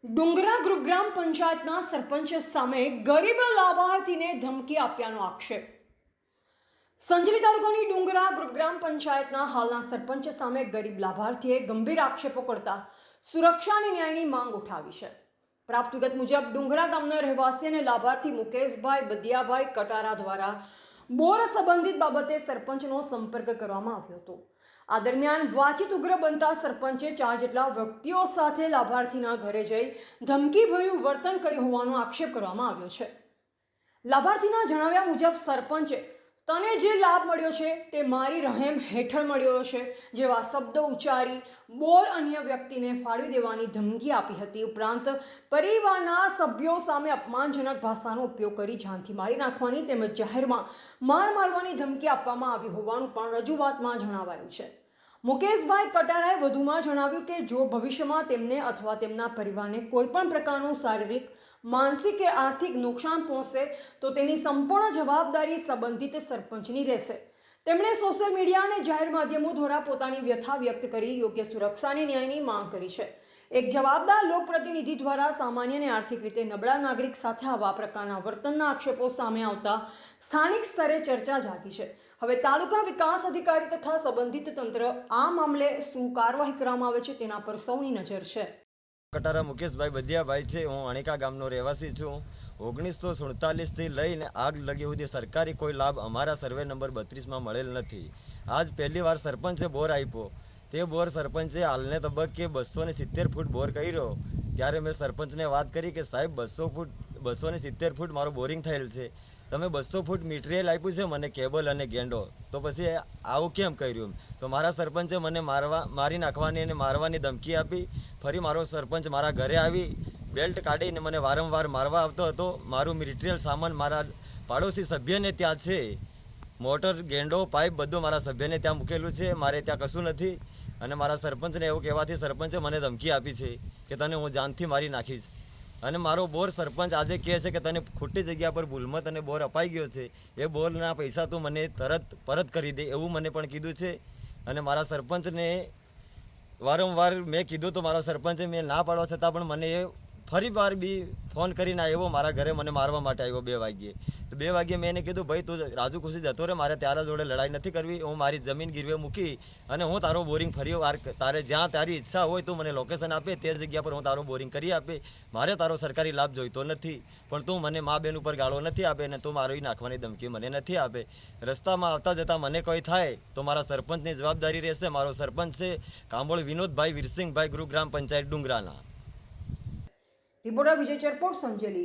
ડુંગરા group ગ્રામ પંચાયતના સરપંચ સામે ગરીબ લાભાર્થીને ધમકી આપ્યાનો આક્ષેપ. સંજલી તાલુકાની ડુંગરા ગ્રુપ ગ્રામ પંચાયતના હાલના સરપંચ સામે ગરીબ લાભાર્થીએ ગંભીર આક્ષેપો કરતા સુરક્ષા અને ન્યાયની માંગ ઉઠાવી છે. પ્રાપ્ત વિગત મુજબ ડુંગરા ગામના રહેવાસી અને લાભાર્થી મુકેશભાઈ બદિયાભાઈ કટારા દ્વારા બોર સંબંધિત બાબતે સરપંચનો સંપર્ક કરવામાં આવ્યો હતો. આ દરમિયાન વાતચીત ઉગ્ર બનતા સરપંચે 4 જેટલા વ્યક્તિઓ સાથે લાભાર્થીના ઘરે જઈ ધમકીભર્યું વર્તન કર્યું હોવાનો આક્ષેપ કરવામાં આવ્યો છે. લાભાર્થીના જણાવ્યા મુજબ સરપંચે તને જે લાભ મળ્યો છે તે મારી રહેમ હેઠળ મળ્યો છે જેવા શબ્દો ઉચ્ચારી બોર અન્ય વ્યક્તિને ફાળવી દેવાની ધમકી આપી હતી. ઉપરાંત પરિવારના સભ્યો સામે અપમાનજનક ભાષાનો ઉપયોગ કરી જાનથી મારી નાખવાની તેમજ જાહેરમાં મારવાની ધમકી આપવામાં આવી હોવાનું પણ રજૂઆતમાં જણાવાયું છે. મુકેશભાઈ કટારાએ વધુમાં જણાવ્યું કે જો ભવિષ્યમાં તેમને અથવા તેમના પરિવારને કોઈ પણ પ્રકારનું શારીરિક, માનસિક કે આર્થિક નુકસાન પહોંચશે તો તેની સંપૂર્ણ જવાબદારી સંબંધિત સરપંચની રહેશે. તેમણે સોશિયલ મીડિયા અને જાહેર માધ્યમો દ્વારા પોતાની વ્યથા વ્યક્ત કરી યોગ્ય સુરક્ષા અને ન્યાયની માંગ કરી છે. એક જવાબદાર લોકપ્રતિનિધિ દ્વારા સામાન્ય અને આર્થિક રીતે નબળા નાગરિક સાથે આવા પ્રકારના વર્તનના આક્ષેપો સામે આવતા સ્થાનિક સ્તરે ચર્ચા જાગી છે. હવે તાલુકા વિકાસ અધિકારી તથા સંબંધિત તંત્ર આ મામલે શું કાર્યવાહી કરવામાં આવે છે તેના પર સૌની નજર છે. કટારા મુકેશભાઈ બદિયાભાઈ છે. હું અણીકા ગામનો રહેવાસી છું. 1947થી લઈને આગ લગી સુધી સરકારી કોઈ લાભ અમારા સર્વે નંબર 32માં મળેલ નથી. આજ પહેલી વાર સરપંચે બોર આપ્યો. તે બોર સરપંચે હાલને તબક્કે 270 ફૂટ બોર કર્યો. ત્યારે મેં સરપંચને વાત કરી કે સાહેબ 270 ફૂટ મારો બોરિંગ થયેલ છે, તમે 200 ફૂટ મટીરિયલ આપ્યું છે મને, કેબલ અને ગેંડો, તો પછી આવું કેમ કર્યું? તો મારા સરપંચે મને મારી નાખવાની અને મારવાની ધમકી આપી. ફરી મારો સરપંચ મારા ઘરે આવી બેલ્ટ કાઢીને મને વારંવાર મારવા આવતો હતો. મારું મટીરિયલ સામાન મારા પાડોશી સભ્યને ત્યાં છે, મોટર, ગેંડો, પાઇપ બધું મારા સભ્યને ત્યાં મૂકેલું છે, મારે ત્યાં કશું નથી. અને મારા સરપંચને એવું કહેવાથી સરપંચે મને ધમકી આપી છે કે તને હું જાનથી મારી નાખીશ. અને મારો બોર સરપંચ આજે કહે છે કે તને ખોટી જગ્યા પર ભૂલમાં તને બોર અપાઈ ગયો છે, એ બોરના પૈસા તું મને તરત પરત કરી દે એવું મને પણ કીધું છે. અને મારા સરપંચને વારંવાર મેં કીધું તો મારા સરપંચે મેં ના પાડવા છતાં પણ મને એ ફરી વાર બી ફોન કરીને આવ્યો મારા ઘરે, મને મારવા માટે આવ્યો 2 વાગ્યે. તો 2 વાગ્યે મેં એને કીધું ભાઈ તું રાજુ ખુશી જતો રહે, મારે તારા જોડે લડાઈ નથી કરવી. હું મારી જમીન ગીરવે મૂકી અને હું તારો બોરિંગ ફરી વાર તારે જ્યાં તારી ઈચ્છા હોય તું મને લોકેશન આપે, તે જગ્યા પર હું તારો બોરિંગ કરી આપે. મારે તારો સરકારી લાભ જોઈતો નથી, પણ તું મને મા બેન ઉપર ગાળો નથી આપે અને તું મારી નાખવાની ધમકી મને નથી આપે. રસ્તામાં આવતા જતાં મને કોઈ થાય તો મારા સરપંચની જવાબદારી રહેશે. મારો સરપંચ છે કાંબોળ વિનોદભાઈ વીરસિંહભાઈ, ગ્રુપ ગ્રામ પંચાયત ડુંગરાના. રિપોર્ટર વિજય ચરપોટ, સંજેલી.